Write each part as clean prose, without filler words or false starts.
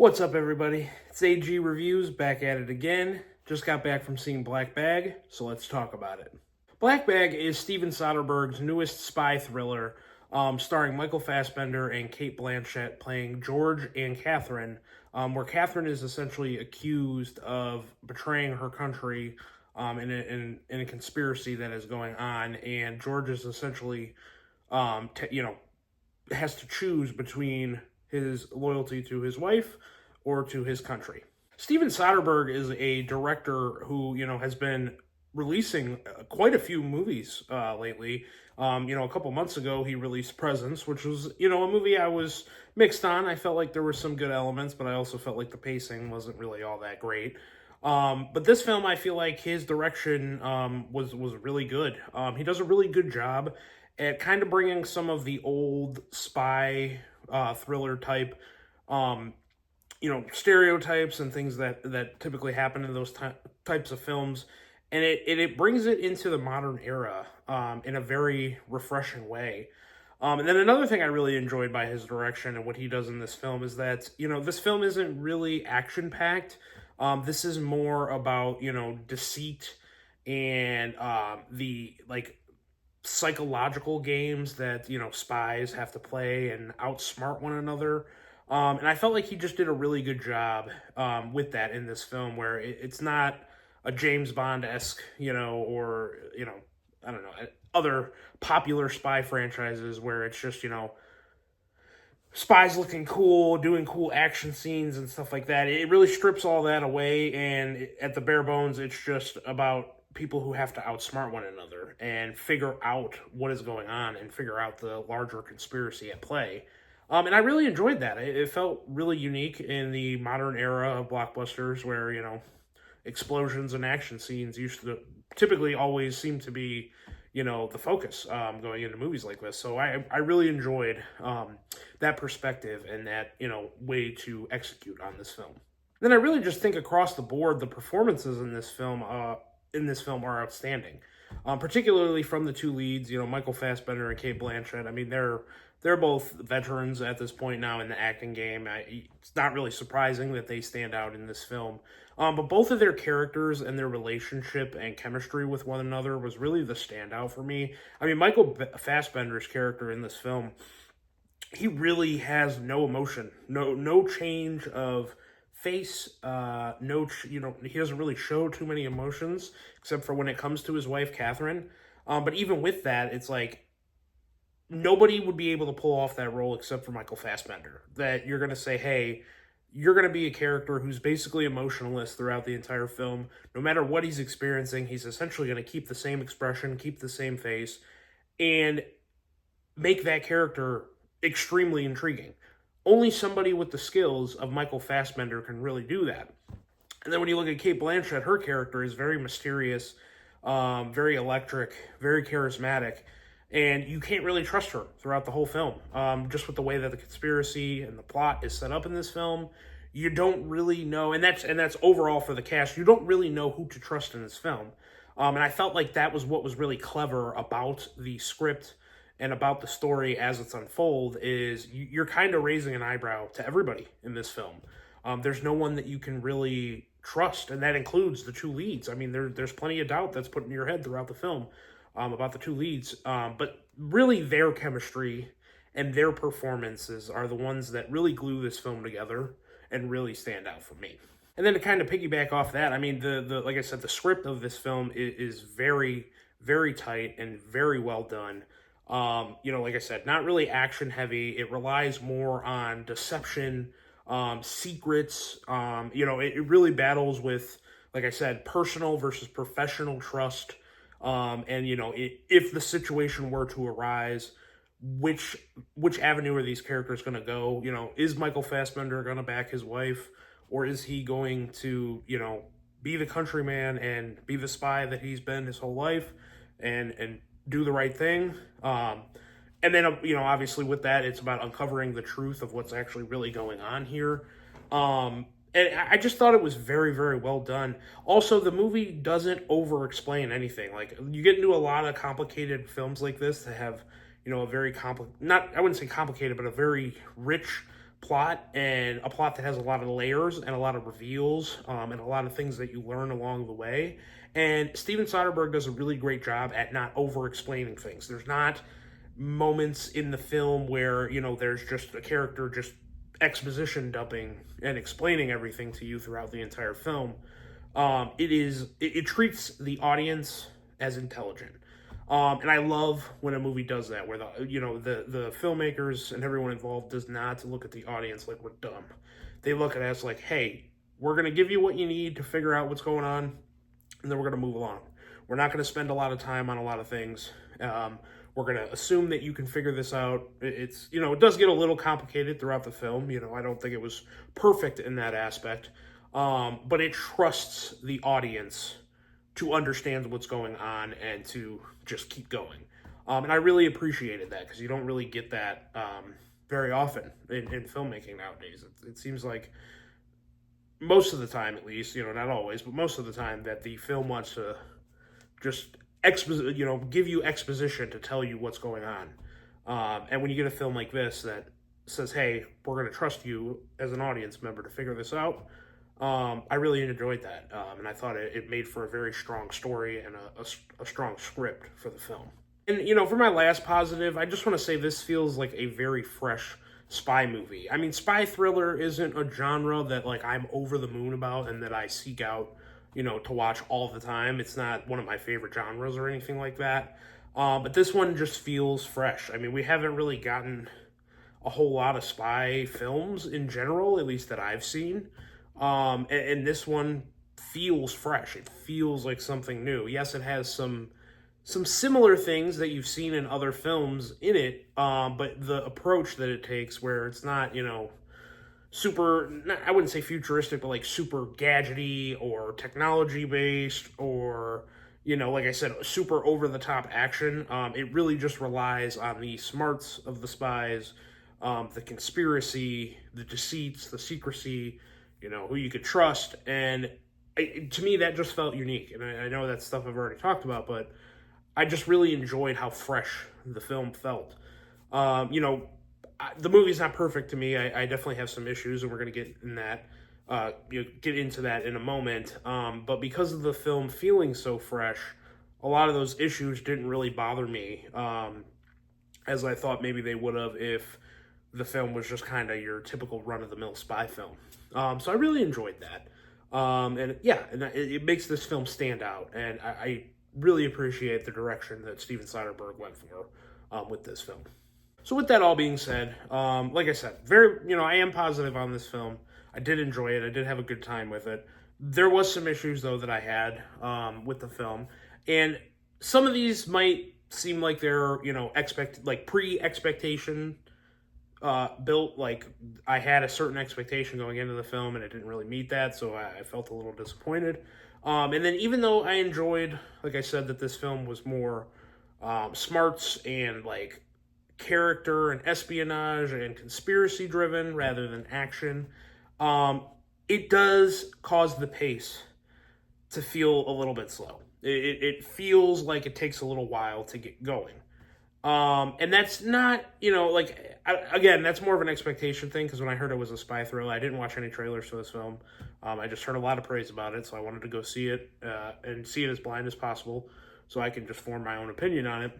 What's up, everybody? It's AG Reviews back at it again. Just got back from seeing Black Bag, so let's talk about it. Black Bag is Steven Soderbergh's newest spy thriller, starring Michael Fassbender and Cate Blanchett playing George and Catherine, where Catherine is essentially accused of betraying her country in a conspiracy that is going on, and George is essentially, has to choose between his loyalty to his wife or to his country. Steven Soderbergh is a director who, has been releasing quite a few movies lately. A couple months ago, he released Presence, which was, a movie I was mixed on. I felt like there were some good elements, but I also felt like the pacing wasn't really all that great. But this film, I feel like his direction was really good. He does a really good job at kind of bringing some of the old spy thriller type, stereotypes and things that typically happen in those types of films, and it brings it into the modern era in a very refreshing way. And then another thing I really enjoyed by his direction and what he does in this film is that, this film isn't really action packed. This is more about, deceit and the psychological games that spies have to play and outsmart one another, and I felt like he just did a really good job with that in this film, where it's not a James Bond-esque, or I don't know, other popular spy franchises where it's just spies looking cool, doing cool action scenes and stuff like that. It really strips all that away, and at the bare bones, it's just about people who have to outsmart one another and figure out what is going on and figure out the larger conspiracy at play. And I really enjoyed that. It felt really unique in the modern era of blockbusters where, explosions and action scenes used to typically always seem to be, the focus going into movies like this. So I really enjoyed that perspective and that, way to execute on this film. Then I really just think across the board, the performances in this film are outstanding, particularly from the two leads, Michael Fassbender and Cate Blanchett. I mean, they're both veterans at this point now in the acting game. It's not really surprising that they stand out in this film, but both of their characters and their relationship and chemistry with one another was really the standout for me. I mean, Michael Fassbender's character in this film, he really has no emotion, no change of face, he doesn't really show too many emotions except for when it comes to his wife Catherine. But even with that, it's like nobody would be able to pull off that role except for Michael Fassbender. That you're gonna say, hey, you're gonna be a character who's basically emotionless throughout the entire film. No matter what he's experiencing, he's essentially gonna keep the same expression, keep the same face, and make that character extremely intriguing. Only somebody with the skills of Michael Fassbender can really do that. And then when you look at Cate Blanchett, her character is very mysterious, very electric, very charismatic, and you can't really trust her throughout the whole film. Just with the way that the conspiracy and the plot is set up in this film, you don't really know, and that's overall for the cast, you don't really know who to trust in this film. And I felt like that was what was really clever about the script and about the story as it's unfold, is you're kind of raising an eyebrow to everybody in this film. There's no one that you can really trust, and that includes the two leads. I mean, there's plenty of doubt that's put in your head throughout the film about the two leads, but really their chemistry and their performances are the ones that really glue this film together and really stand out for me. And then to kind of piggyback off that, I mean, the like I said, the script of this film is very, very tight and very well done. Like I said, not really action heavy. It relies more on deception, secrets. It really battles with, like I said, personal versus professional trust. If the situation were to arise, which avenue are these characters going to go? Is Michael Fassbender going to back his wife, or is he going to, be the countryman and be the spy that he's been his whole life and do the right thing? And then, obviously with that, it's about uncovering the truth of what's actually really going on here. And I just thought it was very, very well done. Also, the movie doesn't over-explain anything. Like, you get into a lot of complicated films like this that have, a very I wouldn't say complicated, but a very rich plot, and a plot that has a lot of layers and a lot of reveals, and a lot of things that you learn along the way. And Steven Soderbergh does a really great job at not over explaining things. There's not moments in the film where, there's just a character just exposition dumping and explaining everything to you throughout the entire film. It treats the audience as intelligent. And I love when a movie does that, where the filmmakers and everyone involved does not look at the audience like we're dumb. They look at us like, hey, we're gonna give you what you need to figure out what's going on, and then we're gonna move along. We're not gonna spend a lot of time on a lot of things. We're gonna assume that you can figure this out. It does get a little complicated throughout the film. I don't think it was perfect in that aspect, but it trusts the audience to understand what's going on and to just keep going. And I really appreciated that, because you don't really get that very often in filmmaking nowadays. It seems like most of the time, at least, not always, but most of the time, that the film wants to just give you exposition to tell you what's going on. And when you get a film like this that says, hey, we're going to trust you as an audience member to figure this out, I really enjoyed that, and I thought it made for a very strong story and a strong script for the film. And, for my last positive, I just want to say this feels like a very fresh spy movie. I mean, spy thriller isn't a genre that, like, I'm over the moon about and that I seek out, to watch all the time. It's not one of my favorite genres or anything like that. But this one just feels fresh. I mean, we haven't really gotten a whole lot of spy films in general, at least that I've seen. And this one feels fresh. It feels like something new. Yes, it has some similar things that you've seen in other films in it, but the approach that it takes, where it's not, super, I wouldn't say futuristic, but like super gadgety or technology based, or, like I said, super over the top action. It really just relies on the smarts of the spies, the conspiracy, the deceits, the secrecy, who you could trust. And to me, that just felt unique. And I know that's stuff I've already talked about, but I just really enjoyed how fresh the film felt. The movie's not perfect to me. I definitely have some issues, and we're going to get into that in a moment. But because of the film feeling so fresh, a lot of those issues didn't really bother me, as I thought maybe they would have if the film was just kind of your typical run-of-the-mill spy film. So I really enjoyed that. And it makes this film stand out, and I really appreciate the direction that Steven Soderbergh went for with this film. So with that all being said, like I said, I am positive on this film. I did enjoy it. I did have a good time with it. There was some issues, though, that I had with the film, and some of these might seem like they're, pre-expectation built. Like, I had a certain expectation going into the film, and it didn't really meet that, so I felt a little disappointed. And then even though I enjoyed, like I said, that this film was more smarts and, like, character and espionage and conspiracy driven rather than action, it does cause the pace to feel a little bit slow. It feels like it takes a little while to get going. And that's not, again, that's more of an expectation thing, because when I heard it was a spy thriller, I didn't watch any trailers for this film. I just heard a lot of praise about it, so I wanted to go see it, and see it as blind as possible, so I can just form my own opinion on it.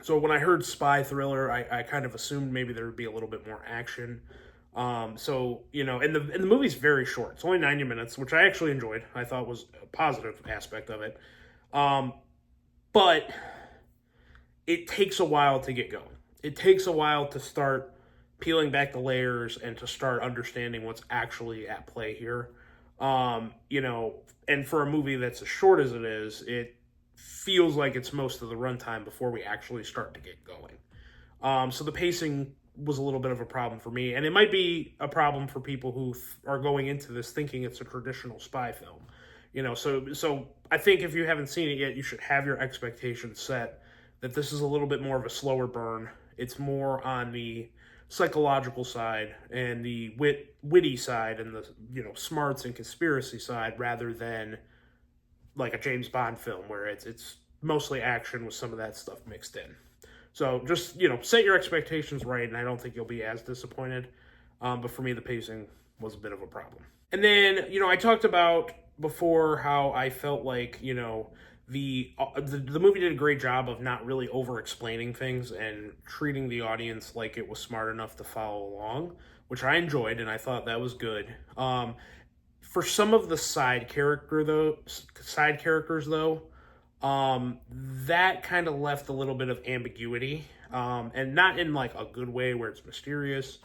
So when I heard spy thriller, I kind of assumed maybe there would be a little bit more action. And the movie's very short. It's only 90 minutes, which I actually enjoyed. I thought was a positive aspect of it. But it takes a while to get going. It takes a while to start peeling back the layers and to start understanding what's actually at play here. And for a movie that's as short as it is, it feels like it's most of the runtime before we actually start to get going. So the pacing was a little bit of a problem for me, and it might be a problem for people who are going into this thinking it's a traditional spy film. So I think if you haven't seen it yet, you should have your expectations set that this is a little bit more of a slower burn. It's more on the psychological side and the witty side and the smarts and conspiracy side, rather than like a James Bond film where it's mostly action with some of that stuff mixed in. So just, set your expectations right, and I don't think you'll be as disappointed. But for me, the pacing was a bit of a problem. And then, I talked about before how I felt like, the movie did a great job of not really over explaining things and treating the audience like it was smart enough to follow along, which I enjoyed and I thought that was good. For some of the side characters though, that kind of left a little bit of ambiguity, and not in like a good way where it's mysterious,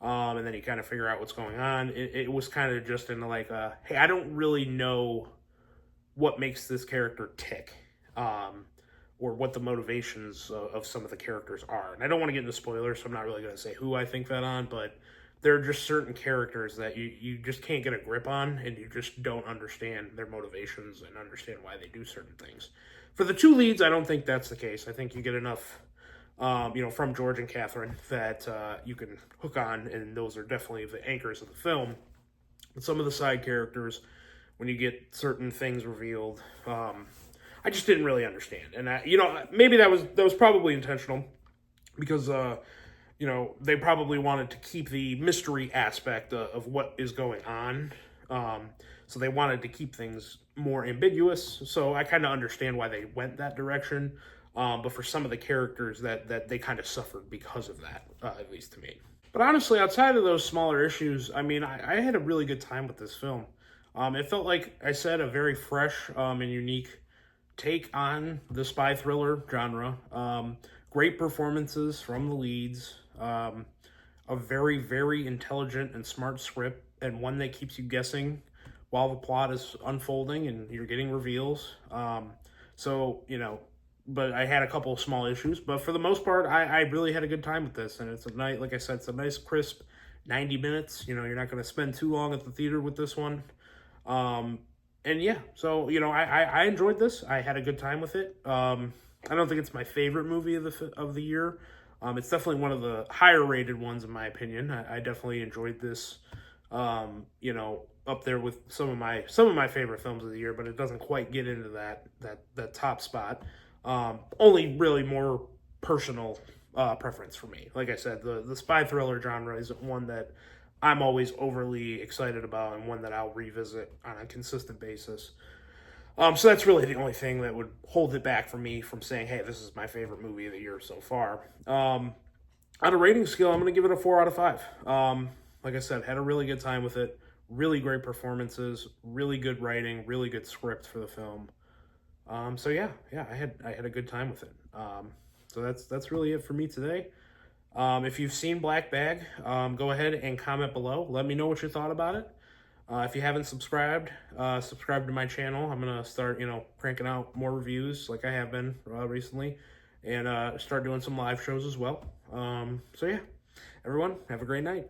and then you kind of figure out what's going on. It was kind of just in like, hey, I don't really know what makes this character tick, or what the motivations of some of the characters are. And I don't want to get into spoilers, so I'm not really going to say who I think that on, but there are just certain characters that you just can't get a grip on, and you just don't understand their motivations and understand why they do certain things. For the two leads, I don't think that's the case. I think you get enough, from George and Catherine that you can hook on, and those are definitely the anchors of the film. But some of the side characters, when you get certain things revealed, I just didn't really understand. And maybe that was probably intentional, because they probably wanted to keep the mystery aspect of what is going on. So they wanted to keep things more ambiguous. So I kind of understand why they went that direction. But for some of the characters, that they kind of suffered because of that, at least to me. But honestly, outside of those smaller issues, I mean, I had a really good time with this film. It felt like I said, a very fresh and unique take on the spy thriller genre. Great performances from the leads. A very, very intelligent and smart script, and one that keeps you guessing while the plot is unfolding and you're getting reveals. But I had a couple of small issues, but for the most part, I really had a good time with this. And it's like I said, it's a nice, crisp 90 minutes. You're not going to spend too long at the theater with this one. And yeah, so, I enjoyed this. I had a good time with it. I don't think it's my favorite movie of the year. It's definitely one of the higher rated ones in my opinion. I definitely enjoyed this, up there with some of my favorite films of the year, but it doesn't quite get into that top spot. Only really more personal preference for me. Like I said, the spy thriller genre isn't one that I'm always overly excited about, and one that I'll revisit on a consistent basis. So that's really the only thing that would hold it back for me from saying, hey, this is my favorite movie of the year so far. On a rating scale, I'm going to give it a 4 out of 5. Like I said, had a really good time with it. Really great performances, really good writing, really good script for the film. So yeah, I had a good time with it. So that's really it for me today. If you've seen Black Bag, go ahead and comment below. Let me know what you thought about it. If you haven't subscribed, subscribe to my channel. I'm going to start, cranking out more reviews like I have been recently, and start doing some live shows as well. So yeah, everyone, have a great night.